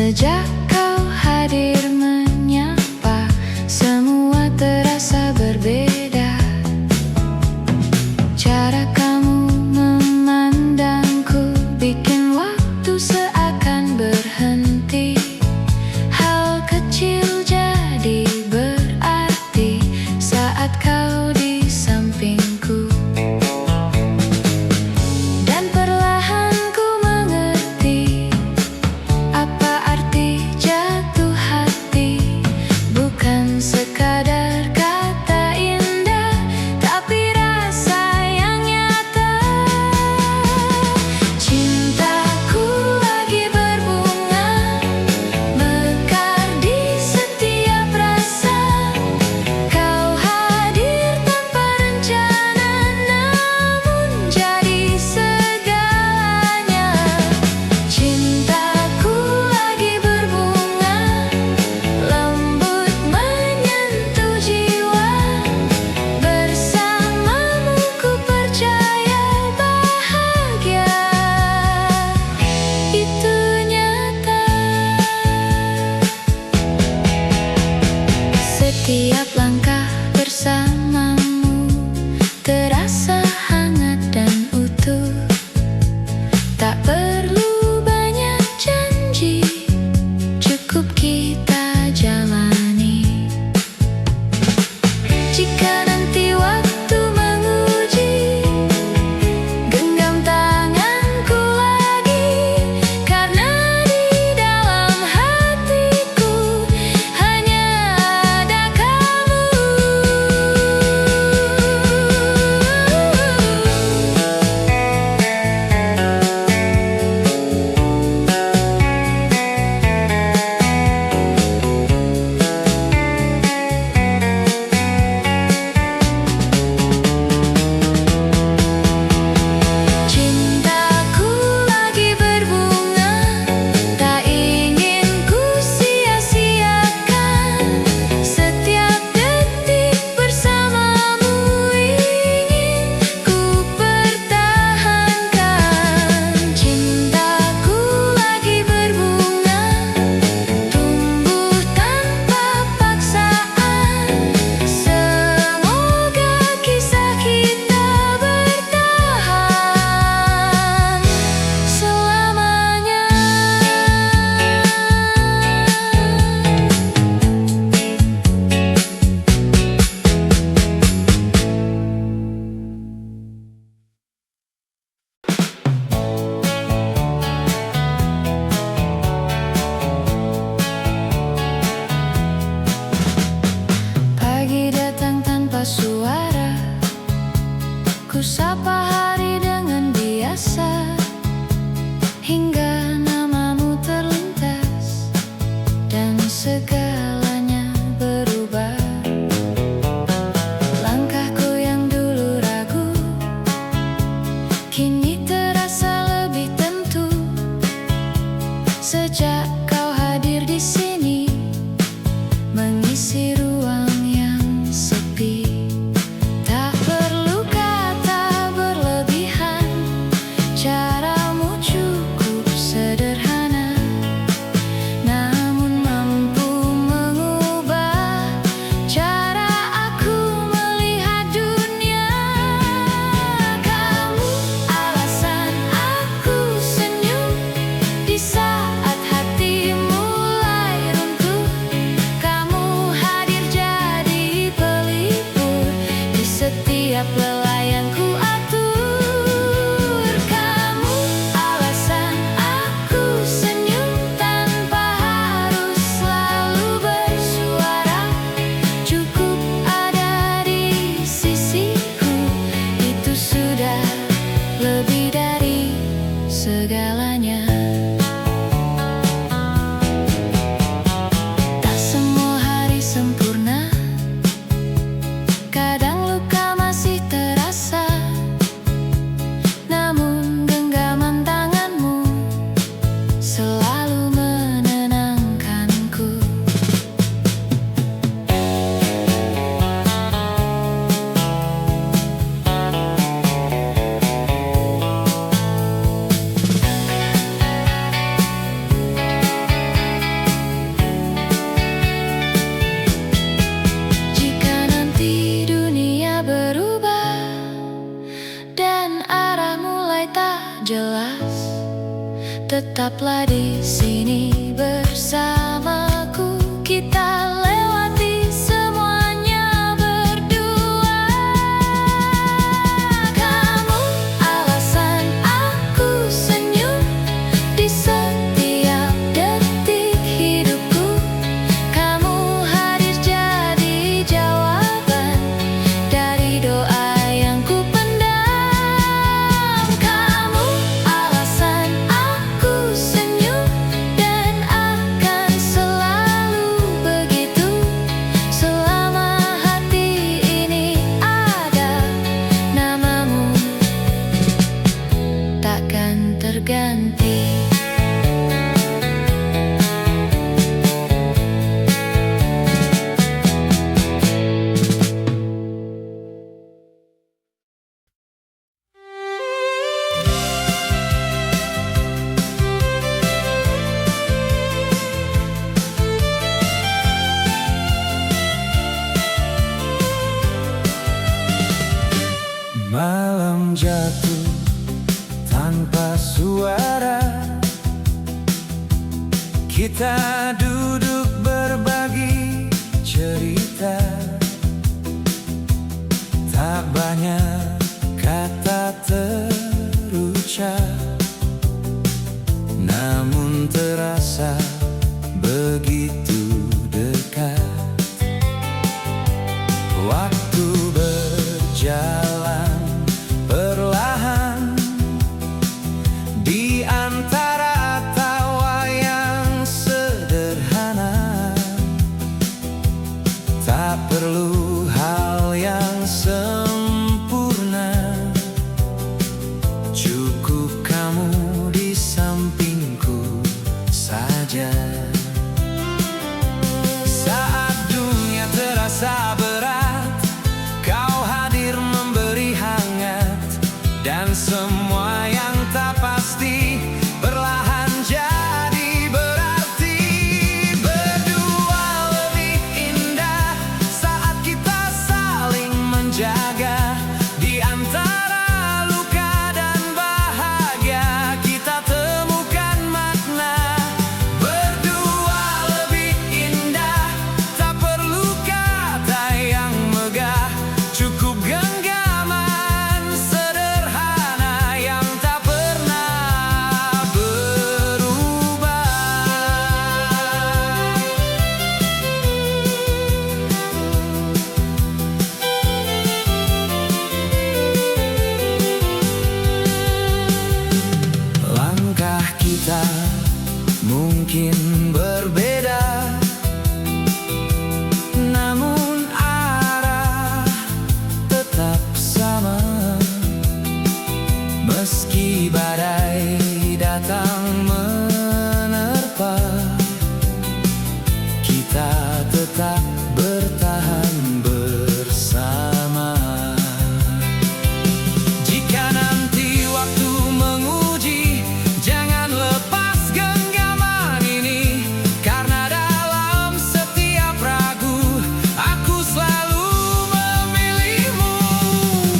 Sejak kau hadir menyapa, semua terasa berbeda. Cara kamu memandangku bikin waktu seakan berhenti. Hal kecil jadi berarti saat kau di sampingku. Dan perlahan ku mengerti apa arti jatuh hati. Bukan sekadar kata indah, tapi rasa yang nyata. Cintaku lagi berbunga, mekar di setiap rasa. Kau hadir tanpa rencana, namun jadi segalanya. Cintaku lagi berbunga, lembut menyentuh jiwa. Bersamamu ku percaya bahagia itu nyata. Setiap langkah bersamamu terasa hangat dan utuh. Tak perlu banyak janji, cukup kita jalani. Jika nanti waktu menguji, genggam tanganku lagi. Karena di dalam hatiku hanya ada kamu. Cintaku lagi berbunga, tak ingin ku sia-siakan. Setiap detik bersamamu ingin ku pertahankan. Cintaku lagi berbunga, tumbuh tanpa paksaan. Semoga kisah kita bertahan selamanya. Pagi datang tanpa suara, ku sapa hari dengan biasa. Hingga namamu terlintas dan segalanya berubah. Langkahku yang dulu ragu kini terasa lebih tentu. Sejak kau hadir di sini, mengisi ruang yang sepi. Tak perlu kata berlebihan, caramu cukup sederhana, namun mampu mengubah cara aku melihat dunia. Kamu alasan aku senyum di saat hati Tetaplah di sini bersamaku, kita lewati semuanya berdua. Kamu alasan aku senyum di setiap detik hidupku. Kamu hadir jadi jawaban dari doa yang ku pendam. Kamu alasan aku senyum dan akan selalu begitu selama hati ini ada namamu, takkan terganti. Malam jatuh tanpa suara, kita duduk berbagi cerita. Tak banyak kata terucap, namun terasa begitu dekat. Waktu berjalan perlahan di antara tawa yang sederhana. Tak perlu hal yang sempurna, cukup kamu di sampingku saja. Saat dunia terasa berat, kau hadir memberi hangat, dan semua yang tak pasti perlahan jadi berarti. Berdua lebih indah saat kita saling menjaga. Di antara luka dan bahagia, kita temukan makna. Berdua lebih indah, tak perlu kata yang megah, cukup genggaman sederhana yang tak pernah berubah. Langkah kita mungkin berbeda, namun arah tetap sama. Meski badai datang menerpa, kita tetap bertahan bersama. Jika nanti waktu menguji, jangan lepas genggaman ini, karena dalam setiap ragu, aku selalu memilihmu.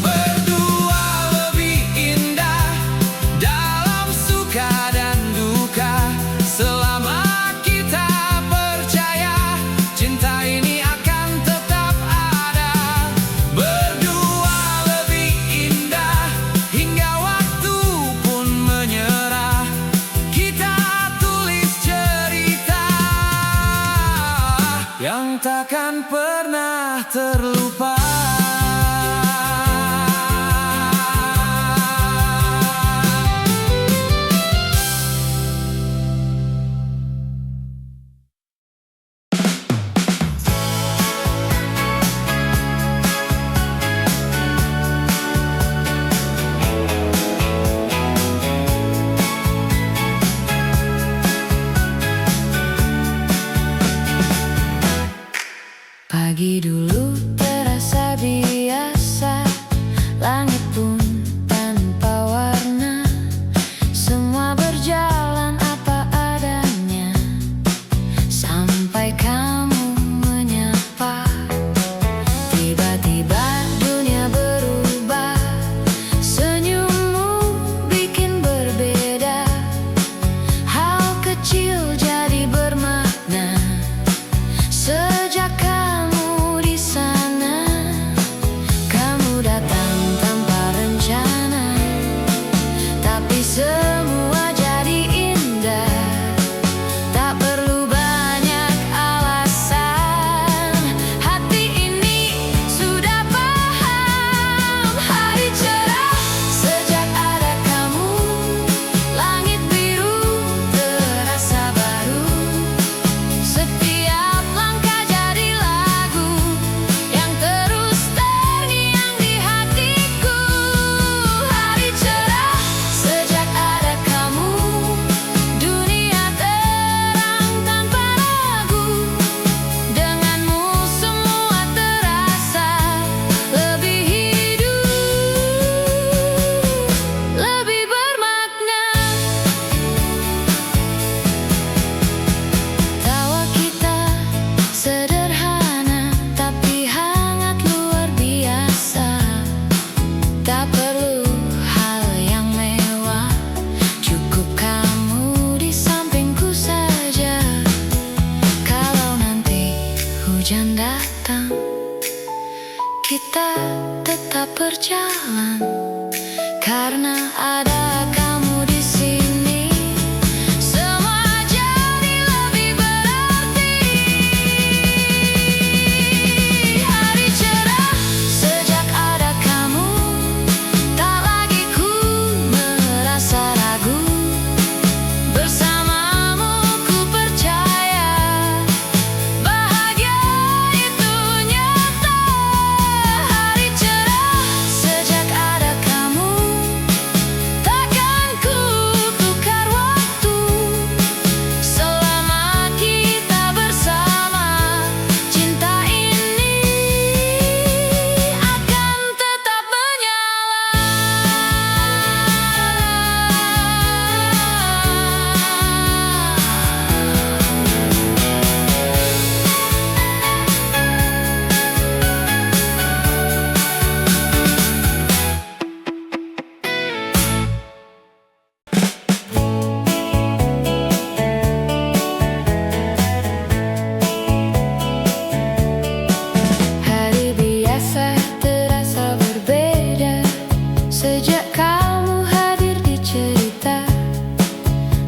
Berdua lebih indah dalam suka dan duka, selama kita percaya cinta ini akan tetap ada. Berdua lebih indah hingga waktu pun menyerah, kita tulis cerita yang takkan pernah terlupa. Pagi dulu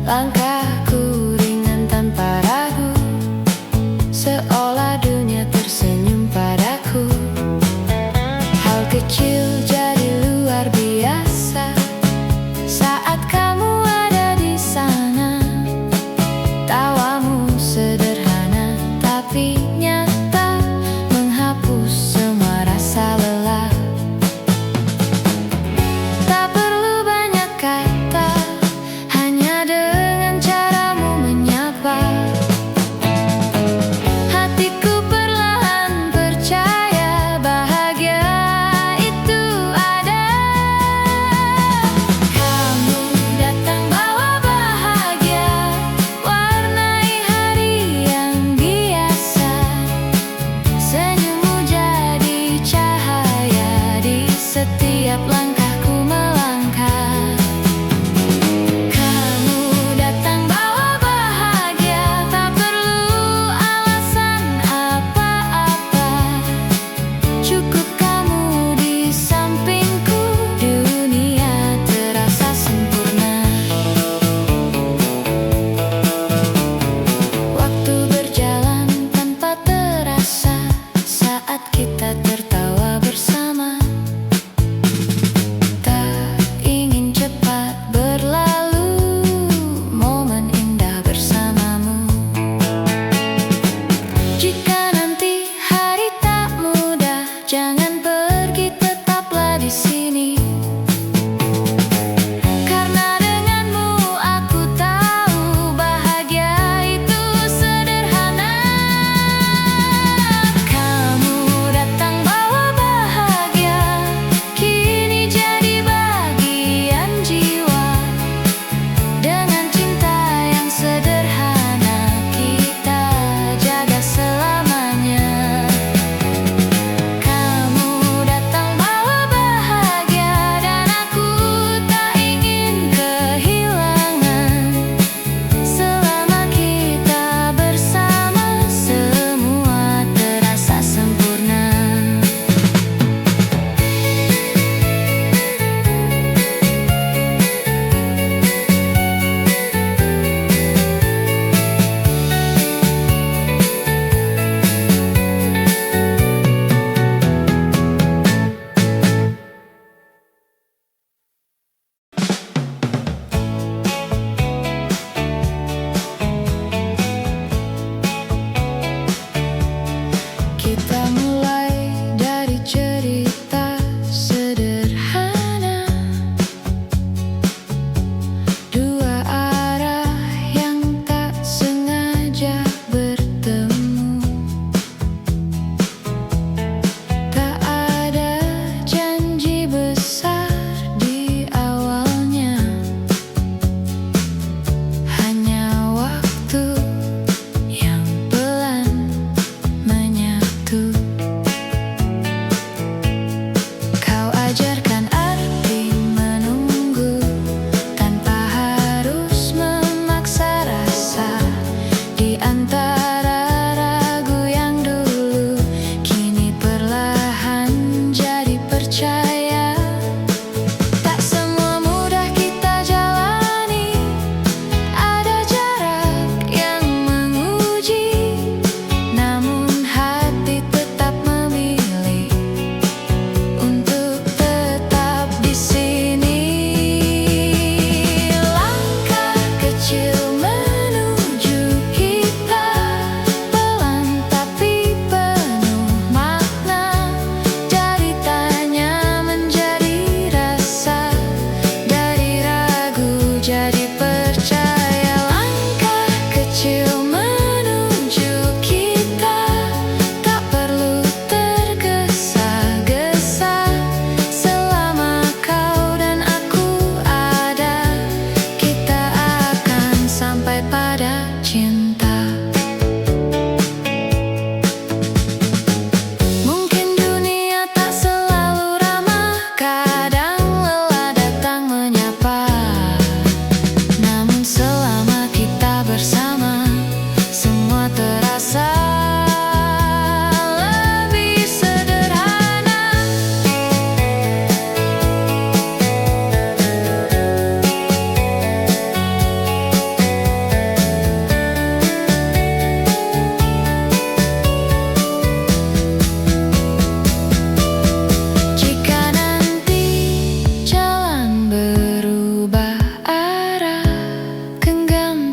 Langkahku ringan tanpa ragu, seolah dunia tersenyum padaku. Hal kecil jadi luar biasa saat kamu ada di sana. Tawamu sederhana tapi nyata, menghapus semua rasa lelah. Tak perlu banyak kata, hanya dengan caramu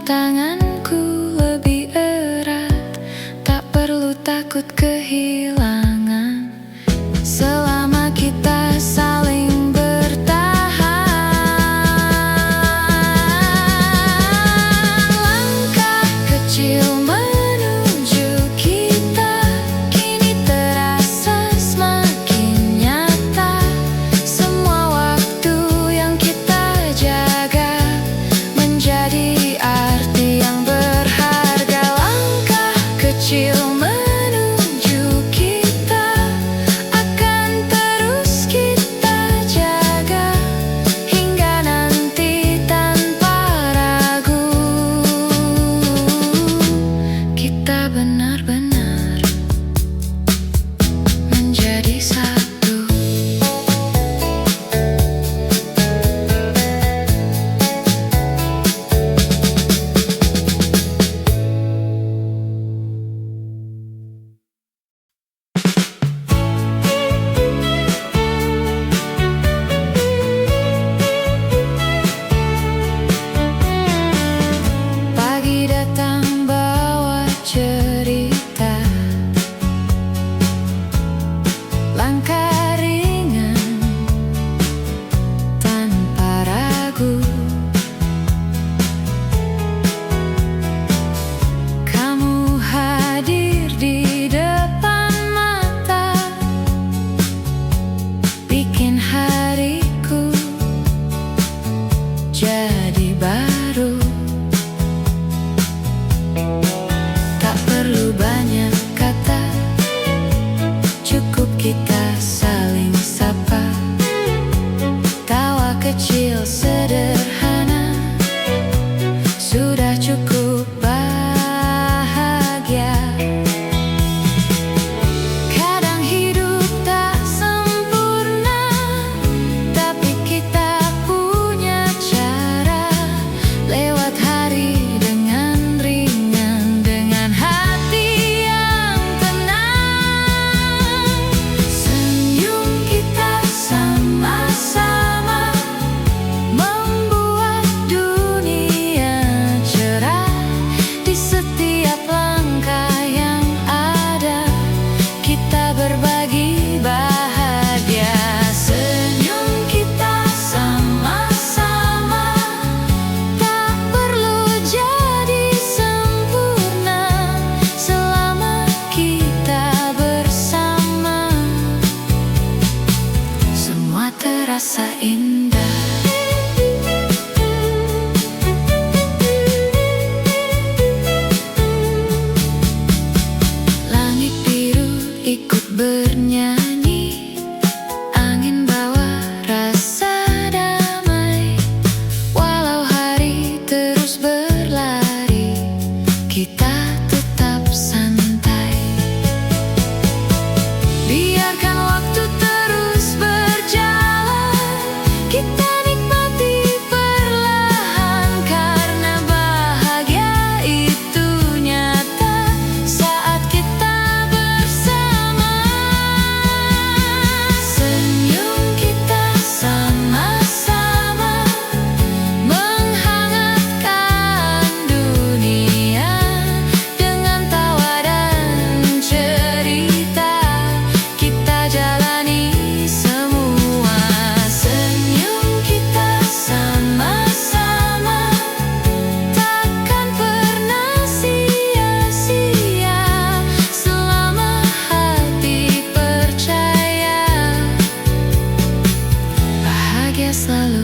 tanganku lebih erat, tak perlu takut kehilangan. Selama kita saling bertahan, langkah kecil menuju kita kini terasa semakin nyata. Semua waktu yang kita jaga menjadi arti yang berharga. Langkah kecil menuju kita akan terus kita jaga hingga nanti tanpa ragu. Kita benar-benar menjadi satu. Pagi datang bawa cerita, langkah ringan tanpa ragu. Kamu hadir di depan mata, bikin hariku jadi baru. Tak perlu banyak kata, cukup kita saling sapa. Tawa kecil sederhana sudah cukup bahagia. Kadang hidup tak sempurna, tapi kita punya cara lewat hari dengan ringan, dengan hati yang tenang. Senyum kita sama-sama membuat dunia cerah. Di setiap langkah yang ada, kita berbagi bahagia. Senyum kita sama-sama, tak perlu jadi sempurna. Selama kita bersama, semua terasa indah. Langit biru ikut bernyanyi, angin bawa rasa damai. Walau hari terus berlari, kita tetap santai. Biarkan waktu terus berjalan, kita nikmati perlahan. Karena bahagia itu nyata saat kita bersama. Senyum kita sama-sama menghangatkan dunia. Dengan tawa dan cerita, kita jalani semua. Senyum kita sama-sama takkan pernah sia-sia. Selama hati percaya, bahagia selalu